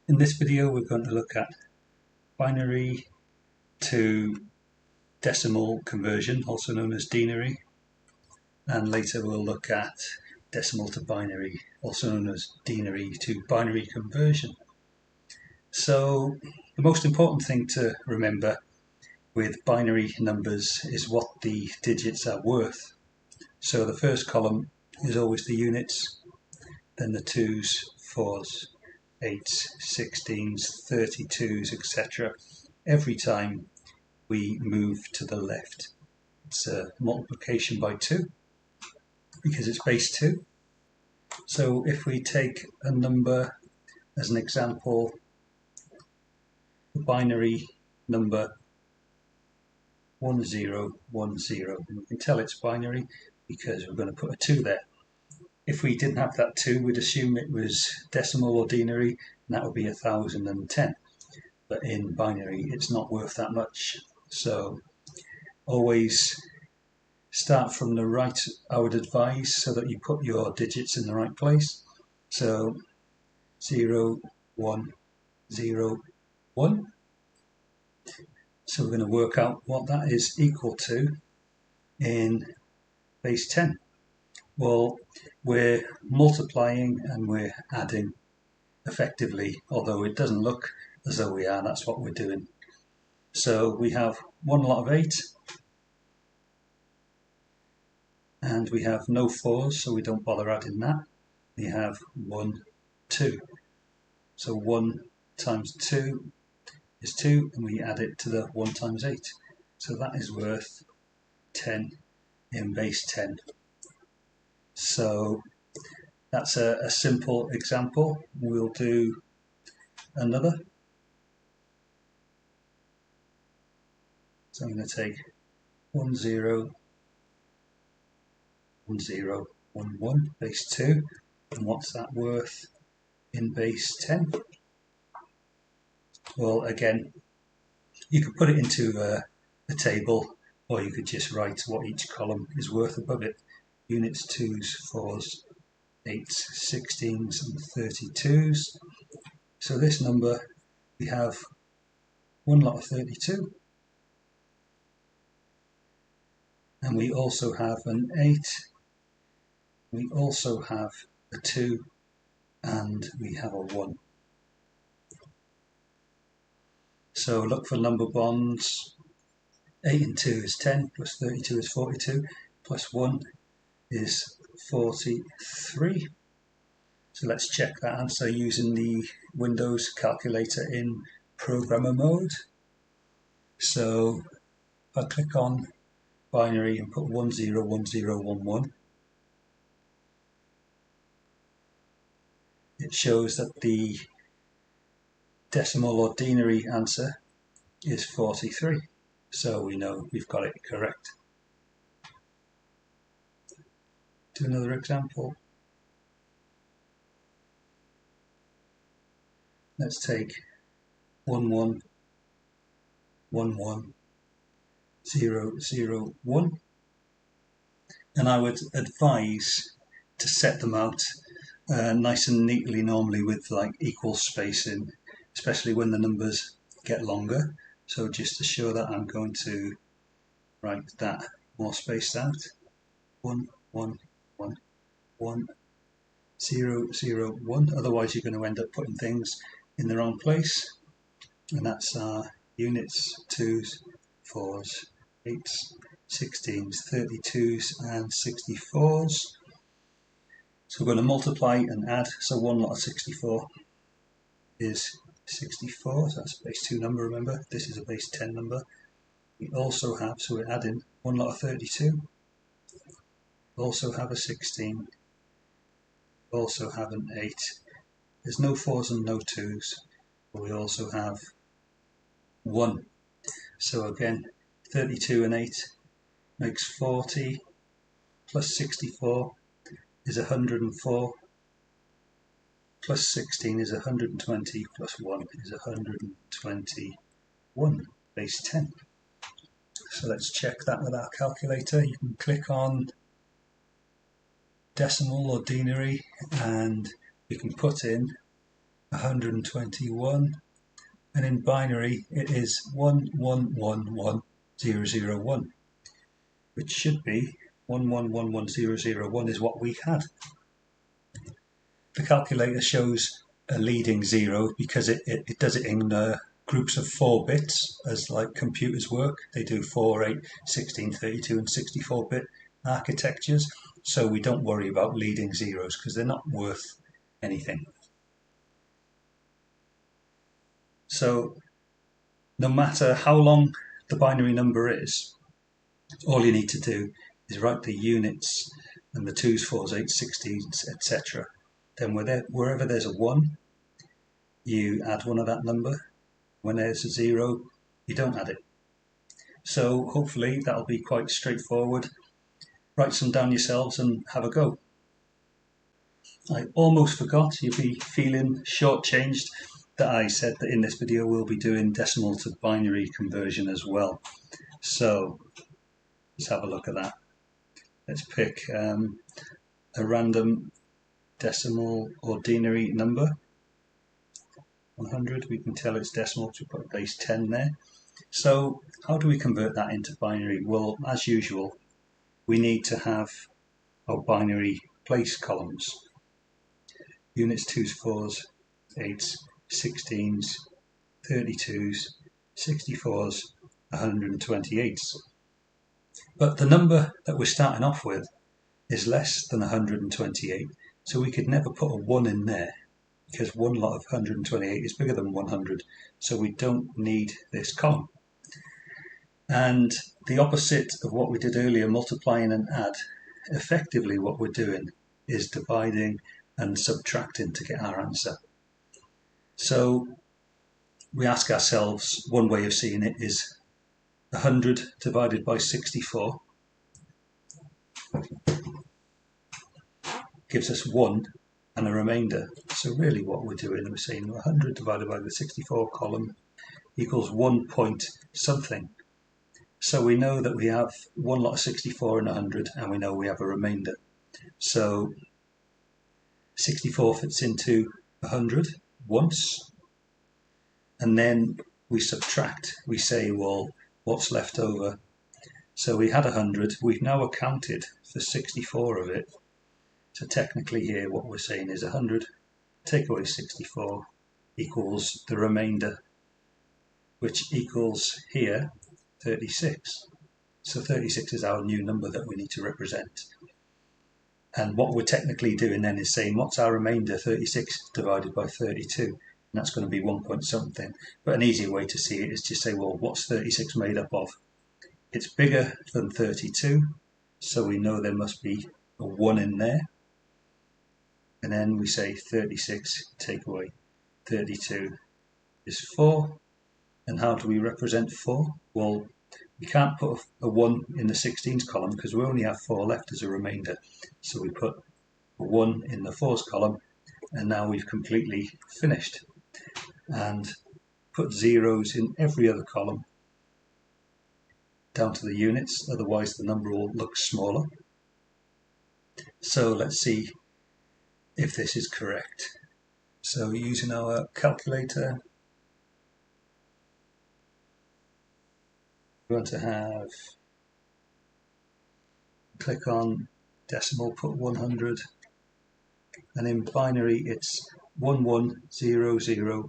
In this video we're going to look at binary to decimal conversion, also known as denary, and later we'll look at decimal to binary, also known as denary to binary conversion. So the most important thing to remember with binary numbers is what the digits are worth. So the first column is always the units, then the 2s, 4s, 8s, 16s, 32s, etc. Every time we move to the left. It's a multiplication by 2 because it's base 2. So if we take a number as an example, the binary number 1010, and we can tell it's binary because we're going to put a 2 there. If we didn't have that 2, we'd assume it was decimal or denary, and that would be 1010. But in binary, it's not worth that much. So always start from the right, I would advise, so that you put your digits in the right place. So 0, 1, 0, 1. So we're going to work out what that is equal to in base 10. Well, we're multiplying and we're adding effectively, although it doesn't look as though we are. That's what we're doing. So we have one lot of 8, and we have no 4s, so we don't bother adding that. We have 1, 2. So 1 times 2 is 2, and we add it to the 1 times 8. So that is worth 10 in base 10. So that's a simple example. We'll do another. So I'm going to take 1, 0, 1, 0, 1, 1, base 2. And what's that worth in base 10? Well, again, you could put it into a table, or you could just write what each column is worth above it. Units, 2s, 4s, 8s, 16s, and 32s. So this number, we have one lot of 32. And we also have an 8. We also have a 2. And we have a 1. So look for number bonds. 8 and 2 is 10, plus 32 is 42, plus 1 is 43. So let's check that answer using the Windows calculator in programmer mode. So if I click on binary and put 101011, it shows that the decimal or denary answer is 43. So we know we've got it correct. Do another example. Let's take 1111 001, and I would advise to set them out nice and neatly, normally with like equal spacing, especially when the numbers get longer. So just to show that, I'm going to write that more spaced out. 1, 1, 1, 1, 0, 0, 1. Otherwise you're going to end up putting things in the wrong place. And that's our units, 2s, 4s, 8s, 16s, 32s, and 64s. So we're going to multiply and add. So one lot of 64 is 64, so that's a base 2 number, remember. This is a base 10 number. We also have, so we're adding one lot of 32. We also have a 16. We also have an 8. There's no 4s and no 2s, but we also have 1. So again, 32 and 8 makes 40, plus 64 is 104, plus 16 is 120, plus 1 is 121, base 10. So let's check that with our calculator. You can click on decimal or denary, and we can put in 121, and in binary it is 1111001, which should be 1111001 is what we had. The calculator shows a leading 0 because it does it in groups of 4 bits, as like computers work. They do 4, 8, 16, 32 and 64-bit architectures, so we don't worry about leading zeros because they're not worth anything. So no matter how long the binary number is, all you need to do is write the units and the 2s, 4s, 8s, 16s, etc. Then wherever there's a 1, you add one of that number. When there's a 0, you don't add it. So hopefully that'll be quite straightforward. Write some down yourselves and have a go. I almost forgot, you'll be feeling shortchanged, that I said that in this video we'll be doing decimal to binary conversion as well. So let's have a look at that. Let's pick a random decimal ordinary number. 100, we can tell it's decimal, so we put base 10 there. So how do we convert that into binary? Well, as usual, we need to have our binary place columns. Units, 2s, 4s, 8s, 16s, 32s, 64s, 128s. But the number that we're starting off with is less than 128, so we could never put a 1 in there, because one lot of 128 is bigger than 100, so we don't need this column. And the opposite of what we did earlier, multiplying and add, effectively what we're doing is dividing and subtracting to get our answer. So we ask ourselves, one way of seeing it is 100 divided by 64 gives us 1 and a remainder. So really what we're doing, we're saying 100 divided by the 64 column equals 1 point something. So we know that we have one lot of 64 and 100, and we know we have a remainder. So 64 fits into 100 once, and then we subtract. We say, well, what's left over? So we had 100, we've now accounted for 64 of it. So technically here what we're saying is 100 take away 64 equals the remainder, which equals here 36. So 36 is our new number that we need to represent. And what we're technically doing then is saying, what's our remainder? 36 divided by 32. And that's going to be 1 point something. But an easier way to see it is to say, well, what's 36 made up of? It's bigger than 32, so we know there must be a 1 in there. And then we say 36 take away 32 is 4. And how do we represent 4? Well, we can't put a 1 in the 16s column because we only have 4 left as a remainder. So we put a 1 in the 4s column, and now we've completely finished. And put zeros in every other column down to the units, otherwise the number will look smaller. So let's see if this is correct. So using our calculator, we want to have, click on decimal, put 100, and in binary it's 1100 100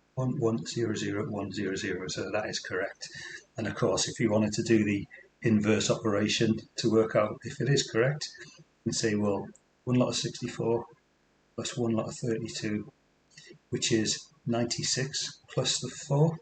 1100 100, so that is correct. And of course, if you wanted to do the inverse operation to work out if it is correct, you can say, well, one lot of 64 plus one lot of 32, which is 96 plus the 4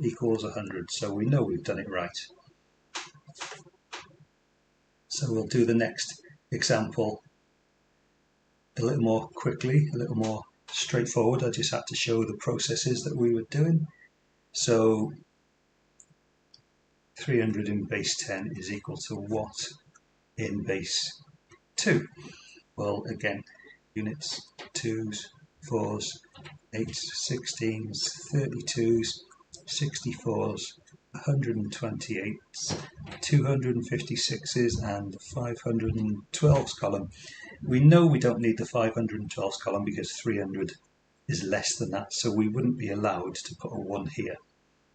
equals 100. So we know we've done it right. So we'll do the next example a little more quickly, a little more straightforward. I just had to show the processes that we were doing. So 300 in base 10 is equal to what in base 2? Well, again, units, 2s, 4s, 8s, 16s, 32s, 64s, 128s, 256s and 512s column. We know we don't need the 512s column because 300 is less than that, so we wouldn't be allowed to put a 1 here.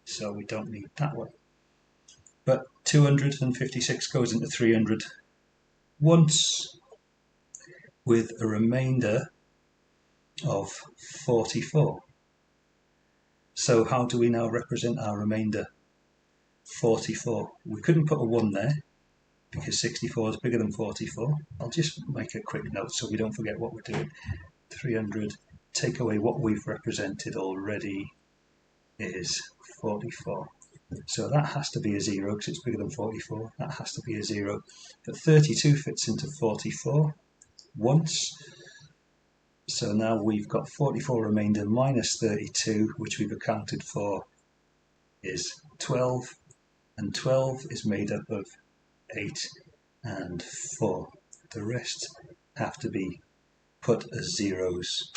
So we don't need that one. But 256 goes into 300 once with a remainder of 44. So how do we now represent our remainder? 44. We couldn't put a 1 there because 64 is bigger than 44. I'll just make a quick note so we don't forget what we're doing. 300, take away what we've represented already is 44. So that has to be a 0 because it's bigger than 44. That has to be a 0. But 32 fits into 44 once. So now we've got 44 remainder minus 32, which we've accounted for is 12. And 12 is made up of 8 and 4. The rest have to be put as zeros.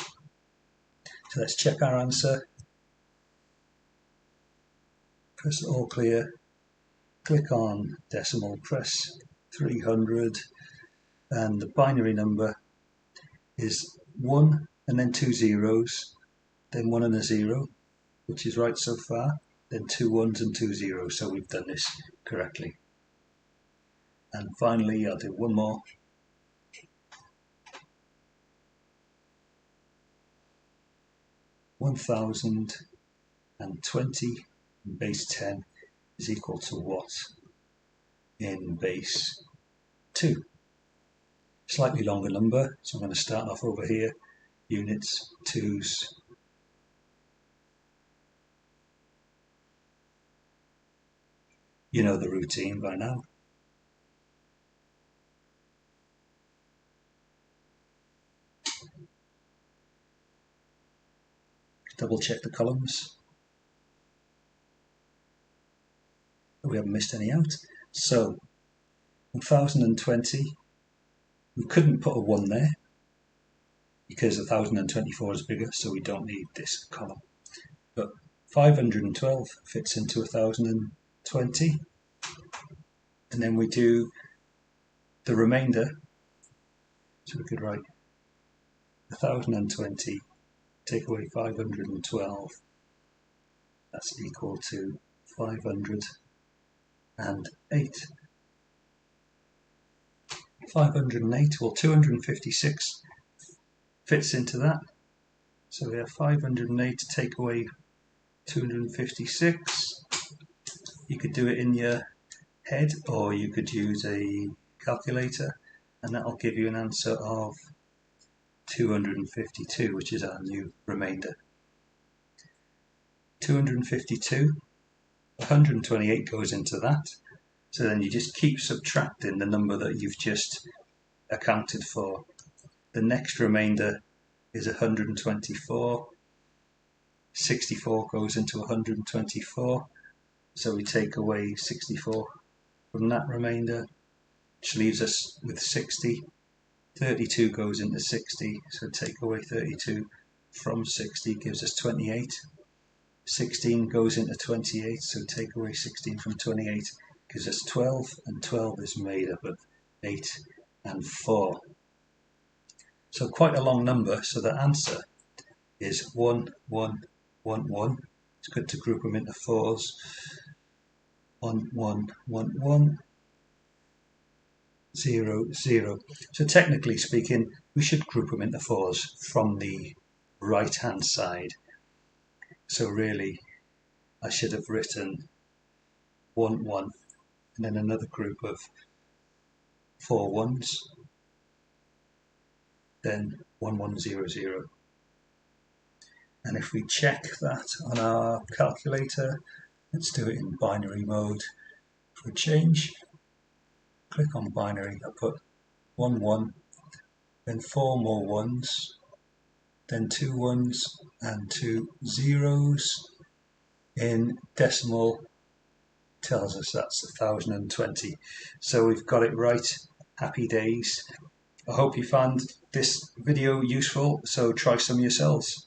So let's check our answer. Press all clear, click on decimal, press 300, and the binary number is 1 and then 2 zeros, then 1 and a 0, which is right so far, then 2 1s and 2 zeros, so we've done this correctly. And finally I'll do one more. $1,020 in base 10 is equal to what in base 2? Slightly longer number, so I'm going to start off over here. Units, 2s, you know the routine by now. Double check the columns. We haven't missed any out. So 1020, we couldn't put a 1 there because 1024 is bigger, so we don't need this column. But 512 fits into 1020, and then we do the remainder. So we could write 1020, take away 512, that's equal to 508. 508, well 256 fits into that. So we have 508 to take away 256. You could do it in your head or you could use a calculator, and that'll give you an answer of 252, which is our new remainder. 252, 128 goes into that. So then you just keep subtracting the number that you've just accounted for. The next remainder is 124. 64 goes into 124. So we take away 64 from that remainder, which leaves us with 60. 32 goes into 60, so take away 32 from 60 gives us 28. 16 goes into 28, so take away 16 from 28 gives us 12, and 12 is made up of 8 and 4. So quite a long number, so the answer is 1, 1, 1, 1. It's good to group them into 4s. 1, 1, 1, 1. 0, 0. So technically speaking, we should group them into 4s from the right hand side. So really, I should have written 1, 1, and then another group of 4 1s, then 1, 1, 0, 0. And if we check that on our calculator, let's do it in binary mode for a change. Click on binary, I put 1, 1, then 4 more 1s, then 2 1s and 2 zeros. In decimal tells us that's 1020. So we've got it right. Happy days. I hope you found this video useful, so try some yourselves.